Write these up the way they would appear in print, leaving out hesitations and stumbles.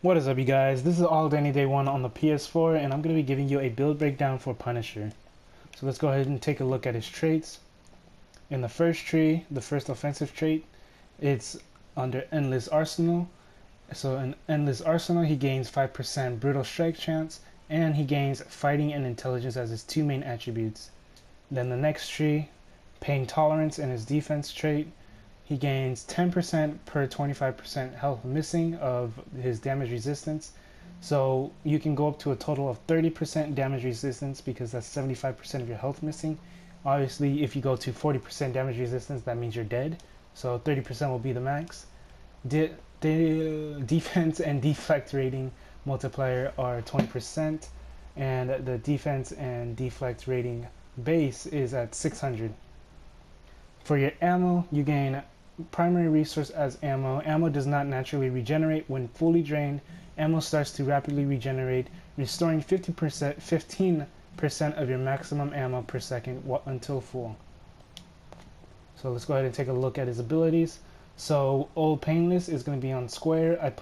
What is up, you guys? This is All Danny Day 1 on the PS4, and I'm going to be giving you a build breakdown for Punisher. So let's go ahead and take a look at his traits. In the first tree, the first offensive trait, it's under Endless Arsenal. So in Endless Arsenal, he gains 5% Brutal Strike chance, and he gains Fighting and Intelligence as his two main attributes. Then the next tree, Pain Tolerance, in his defense trait, he gains 10% per 25% health missing of his damage resistance. So you can go up to a total of 30% damage resistance because that's 75% of your health missing. Obviously, if you go to 40% damage resistance, that means you're dead. So 30% will be the max. The defense and deflect rating multiplier are 20%, and the defense and deflect rating base is at 600. For your ammo, you gain primary resource as ammo. Ammo does not naturally regenerate. When fully drained, ammo starts to rapidly regenerate, restoring 15% of your maximum ammo per second until full. So let's go ahead and take a look at his abilities. So Old Painless is going to be on square.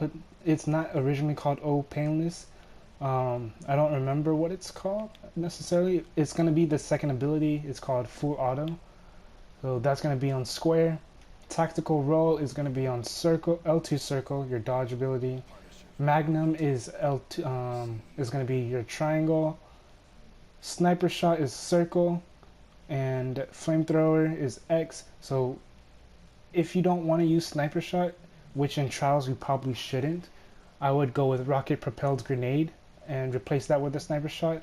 It's not originally called Old Painless. I don't remember what it's called necessarily. It's going to be the second ability. It's called Full Auto. So that's going to be on square. Tactical roll is going to be on circle, L2 circle, your dodge ability. Magnum is L2, is going to be your triangle. Sniper shot is circle, and flamethrower is X. So if you don't want to use sniper shot, which in trials you probably shouldn't, I would go with rocket propelled grenade and replace that with a sniper shot,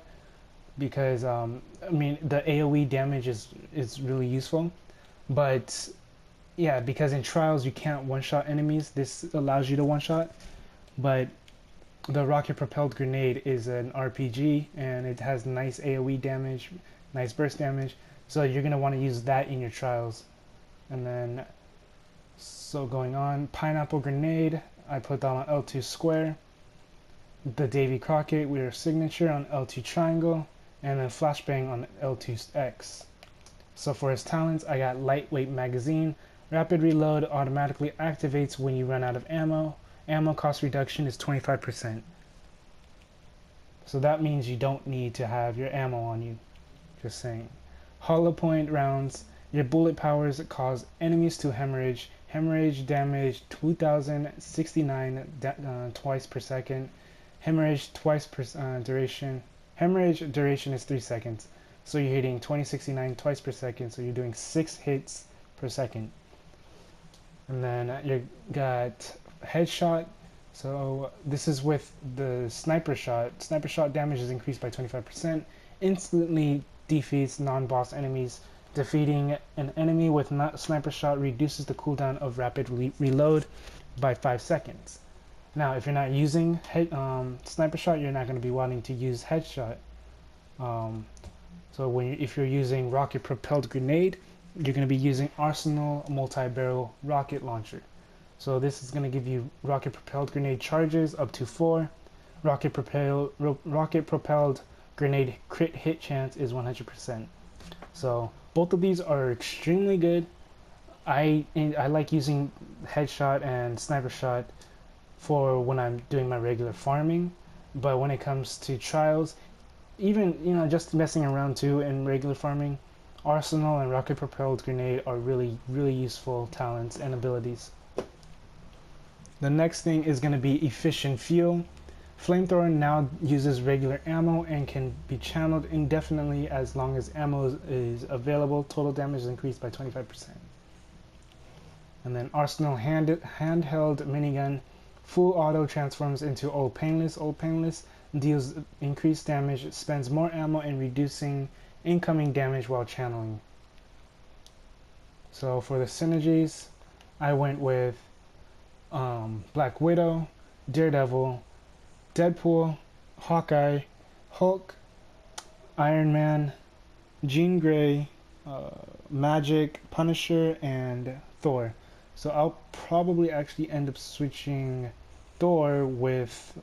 because I mean the AoE damage is really useful, but yeah, because in trials you can't one-shot enemies. This allows you to one-shot, but the rocket propelled grenade is an RPG and it has nice AoE damage, nice burst damage, so you're gonna want to use that in your trials. And then, so going on, pineapple grenade, I put that on L2 square. The Davy Crockett, we are signature on L2 triangle, and then flashbang on L2 X. So for his talents, I got lightweight magazine. Rapid reload automatically activates when you run out of ammo. Ammo cost reduction is 25%. So that means you don't need to have your ammo on you. Just saying. Hollow point rounds. Your bullet powers cause enemies to hemorrhage. Hemorrhage damage 2069 twice per second. Hemorrhage twice per duration. Hemorrhage duration is 3 seconds. So you're hitting 2069 twice per second. So you're doing 6 hits per second. And then you got headshot. So this is with the sniper shot. Sniper shot damage is increased by 25%. Instantly defeats non-boss enemies. Defeating an enemy with sniper shot reduces the cooldown of rapid reload by 5 seconds. Now, if you're not using sniper shot, you're not going to be wanting to use headshot. So if you're using rocket propelled grenade, you're going to be using Arsenal multi-barrel rocket launcher. So this is going to give you rocket propelled grenade charges up to 4. Rocket propelled grenade crit hit chance is 100%. So both of these are extremely good. I like using headshot and sniper shot for when I'm doing my regular farming, but when it comes to trials, even just messing around too in regular farming, Arsenal and rocket propelled grenade are really useful talents and abilities. The next thing is going to be efficient fuel. Flamethrower now uses regular ammo and can be channeled indefinitely as long as ammo is available. Total damage is increased by 25%. And then Arsenal handheld minigun. Full auto transforms into Old Painless. Old Painless deals increased damage, spends more ammo in reducing incoming damage while channeling. So for the synergies, I went with Black Widow, Daredevil, Deadpool, Hawkeye, Hulk, Iron Man, Jean Grey, Magic, Punisher, and Thor. So I'll probably actually end up switching Thor with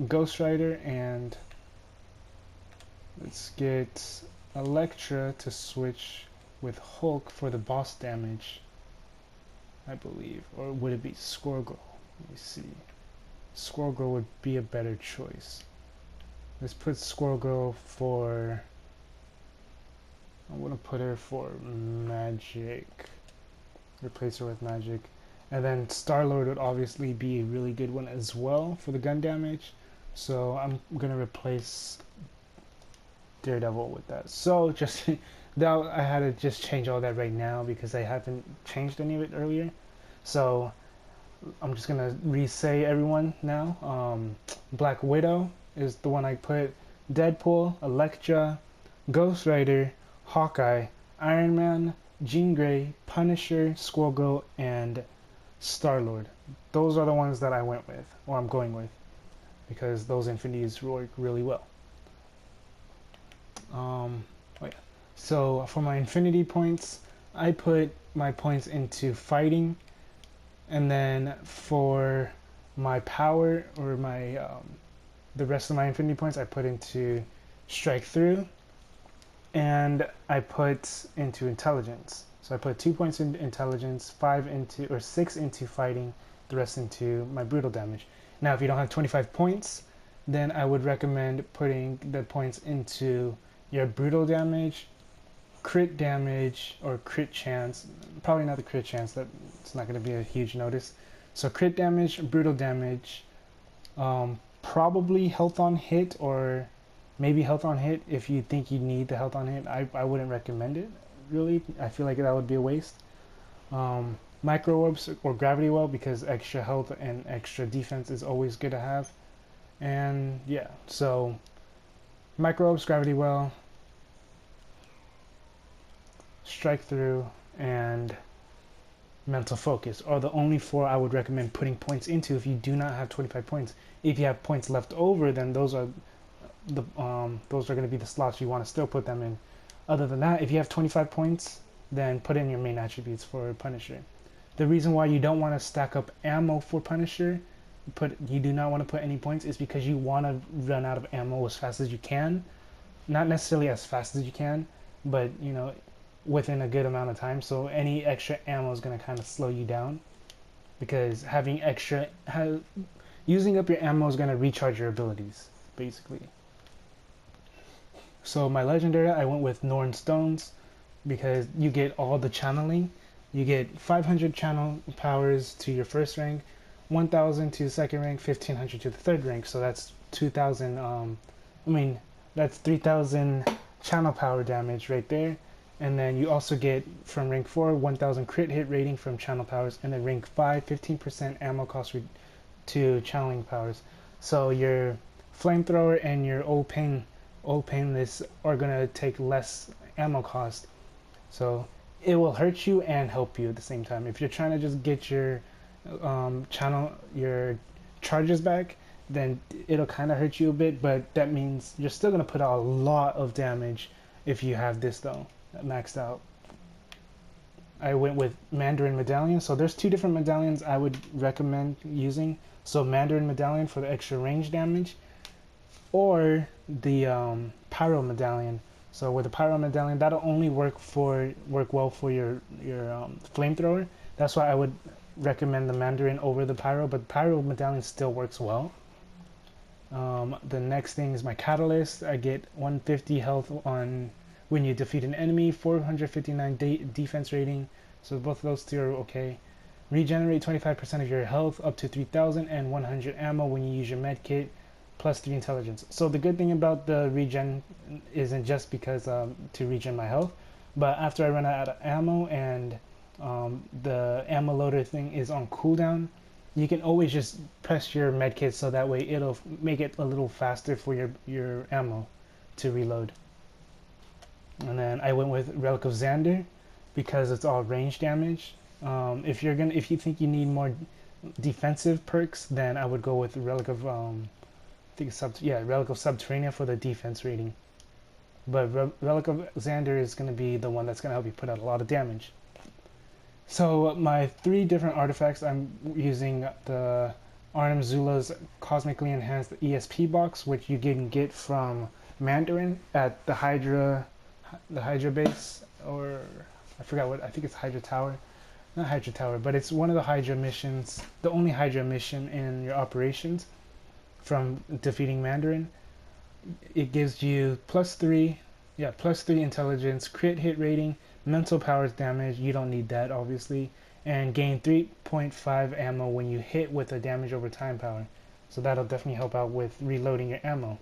Ghost Rider, and let's get Elektra to switch with Hulk for the boss damage. I believe. Or would it be Squirrel Girl? Let me see. Squirrel Girl would be a better choice. Let's put Squirrel Girl for... I'm gonna put her for Magic. Replace her with Magic. And then Star-Lord would obviously be a really good one as well for the gun damage. So I'm gonna replace Daredevil with that. So just now I had to just change all that right now because I haven't changed any of it earlier. So I'm just gonna re-say everyone now. Black Widow is the one I put. Deadpool, Elektra, Ghost Rider, Hawkeye, Iron Man, Jean Grey, Punisher, Squirrel Girl, and Star-Lord. Those are the ones that I went with, or I'm going with, because those infinities work really well. Oh yeah. So for my infinity points, I put my points into fighting, and then for my power, or my the rest of my infinity points, I put into strike through, and I put into intelligence. So I put 2 points in intelligence, 6 into fighting, the rest into my brutal damage. Now, if you don't have 25 points, then I would recommend putting the points into your brutal damage, crit damage, or crit chance. Probably not the crit chance, that it's not going to be a huge notice. So crit damage, brutal damage, probably health on hit, or maybe health on hit if you think you need the health on hit. I wouldn't recommend it, really. I feel like that would be a waste. Micro orbs or gravity well, because extra health and extra defense is always good to have. And yeah, so micro orbs, gravity well, strike through, and mental focus are the only 4 I would recommend putting points into if you do not have 25 points. If you have points left over, then those are going to be the slots you want to still put them in. Other than that, if you have 25 points, then put in your main attributes for Punisher. The reason why you don't want to stack up ammo for Punisher, you do not want to put any points, is because you want to run out of ammo as fast as you can. Not necessarily as fast as you can, but you know, within a good amount of time. So any extra ammo is going to kind of slow you down, because using up your ammo is going to recharge your abilities, basically. So my legendary, I went with Norn Stones, because you get all the channeling. You get 500 channel powers to your first rank, 1,000 to the second rank, 1,500 to the third rank. So that's 2,000. That's 3,000 channel power damage right there. And then you also get from rank 4 1,000 crit hit rating from channel powers, and then rank 5 15% ammo cost to channeling powers. So your flamethrower and your old painless are gonna take less ammo cost. So it will hurt you and help you at the same time. If you're trying to just get your your charges back, then it'll kind of hurt you a bit, but that means you're still gonna put out a lot of damage if you have this though maxed out. I went with Mandarin Medallion. So there's 2 different medallions I would recommend using. So Mandarin Medallion for the extra range damage, or the Pyro Medallion. So with the Pyro Medallion, that'll only work well for your flamethrower. That's why I would recommend the Mandarin over the Pyro, but the Pyro Medallion still works well. The next thing is my Catalyst. I get 150 health on when you defeat an enemy, 459 defense rating. So both of those 2 are okay. Regenerate 25% of your health up to 3,000, and 100 ammo when you use your med kit, plus 3 intelligence. So the good thing about the regen isn't just because to regen my health, but after I run out of ammo and the ammo loader thing is on cooldown, you can always just press your med kit, so that way it'll make it a little faster for your ammo to reload. And then I went with Relic of Xander because it's all range damage. If you think you need more defensive perks, then I would go with Relic of Relic of Subterranea for the defense rating. But Relic of Xander is going to be the one that's going to help you put out a lot of damage. So my 3 different artifacts, I'm using the Arnim Zula's Cosmically Enhanced ESP box, which you can get from Mandarin at the Hydra base, or I think it's Hydra Tower. not Hydra Tower, but it's one of the Hydra missions, the only Hydra mission in your operations from defeating Mandarin. It gives you +3 intelligence, crit hit rating, mental powers damage, you don't need that obviously, and gain 3.5 ammo when you hit with a damage over time power. So that'll definitely help out with reloading your ammo.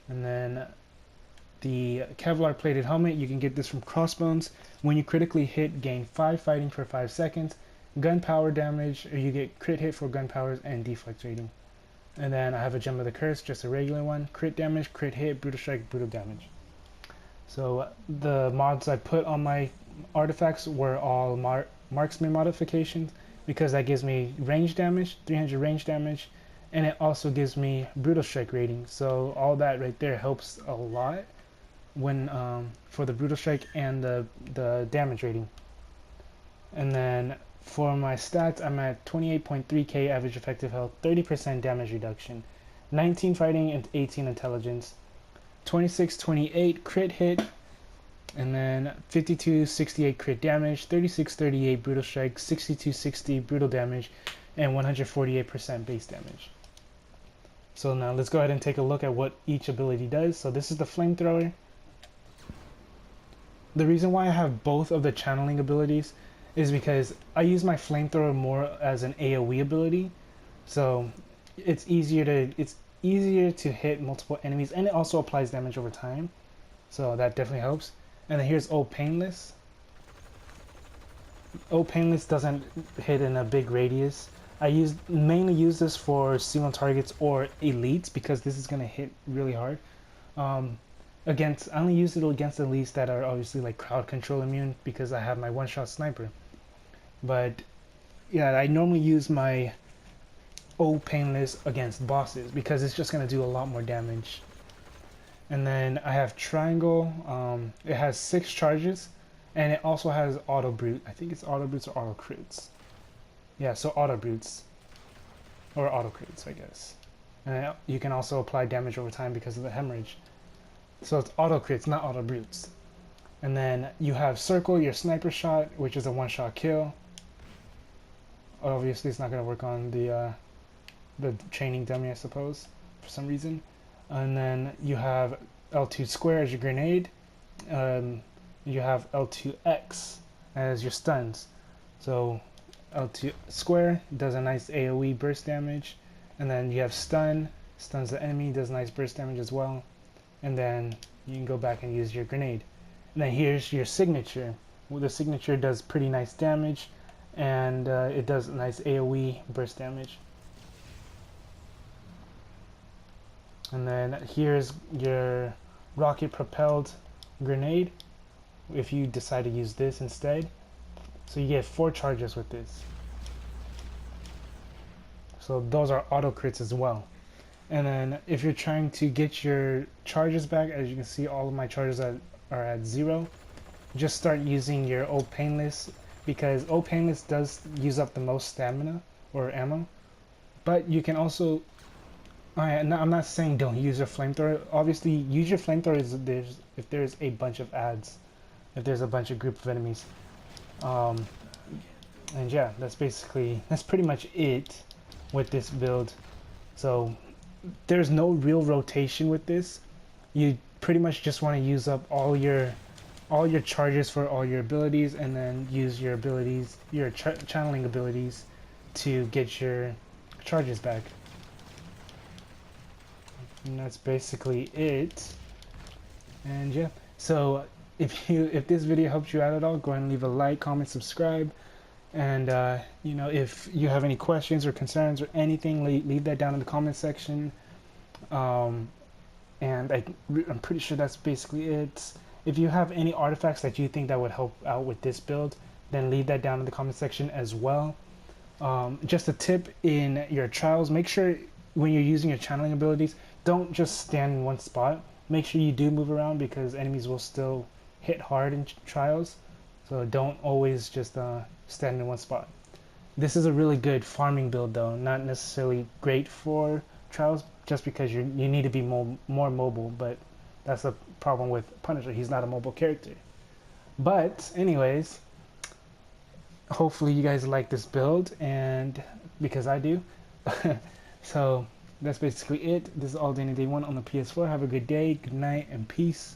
And then the Kevlar plated helmet, you can get this from Crossbones. When you critically hit, gain 5 fighting for 5 seconds, gun power damage, or you get crit hit for gun powers and deflect rating. And then I have a Gem of the Curse, just a regular one. Crit damage, crit hit, brutal strike, brutal damage. So the mods I put on my artifacts were all marksman modifications, because that gives me range damage, 300 range damage, and it also gives me brutal strike rating. So all that right there helps a lot when for the brutal strike and the damage rating. And then for my stats, I'm at 28.3k average effective health, 30% damage reduction, 19 fighting and 18 intelligence, 26-28 crit hit, and then 52-68 crit damage, 36-38 brutal strike, 62-60 brutal damage, and 148% base damage. So now let's go ahead and take a look at what each ability does. So this is the flamethrower. The reason why I have both of the channeling abilities is because I use my flamethrower more as an AoE ability, so it's easier to hit multiple enemies, and it also applies damage over time, so that definitely helps. And then here's O Painless. O Painless doesn't hit in a big radius. I mainly use this for single targets or elites, because this is gonna hit really hard. I only use it against elites that are obviously like crowd control immune, because I have my one-shot sniper. But yeah, I normally use my O Painless against bosses, because it's just going to do a lot more damage. And then I have Triangle. It has 6 charges, and it also has Auto Brute. I think it's Auto Brutes or Auto Crits. Yeah, so Auto Brutes. Or Auto Crits, I guess. And you can also apply damage over time because of the hemorrhage. So it's Auto Crits, not Auto Brutes. And then you have Circle, your sniper shot, which is a one-shot kill. Obviously, it's not going to work on the training dummy, I suppose, for some reason. And then you have L2 square as your grenade. You have L2X as your stuns. So L2 square does a nice AoE burst damage. And then you have stun, stuns the enemy, does nice burst damage as well. And then you can go back and use your grenade. And then here's your signature. Well, the signature does pretty nice damage, and it does nice AoE burst damage. And then here's your rocket propelled grenade, if you decide to use this instead. So you get 4 charges with this. So those are auto crits as well. And then if you're trying to get your charges back, as you can see, all of my charges are at 0. Just start using your O Painless, because O Painless does use up the most stamina or ammo. But you can also, I'm not saying don't use your flamethrower. Obviously, use your flamethrower if there's a bunch of ads, if there's a bunch of group of enemies. And yeah, that's pretty much it with this build. So there's no real rotation with this. You pretty much just want to use up all your charges for all your abilities, and then use your abilities, your channeling abilities, to get your charges back. And that's basically it. And yeah, so if this video helped you out at all, go ahead and leave a like, comment, subscribe. And you know, if you have any questions or concerns or anything, leave that down in the comment section. And I'm pretty sure that's basically it. If you have any artifacts that you think that would help out with this build, then leave that down in the comment section as well. Just a tip in your trials, make sure when you're using your channeling abilities, don't just stand in one spot. Make sure you do move around, because enemies will still hit hard in trials. So don't always just stand in one spot. This is a really good farming build though, not necessarily great for trials, just because you need to be more mobile, but that's the problem with Punisher. He's not a mobile character. But anyways, hopefully you guys like this build, and because I do. So that's basically it. This is All Day Day 1 on the PS4. Have a good day, good night, and peace.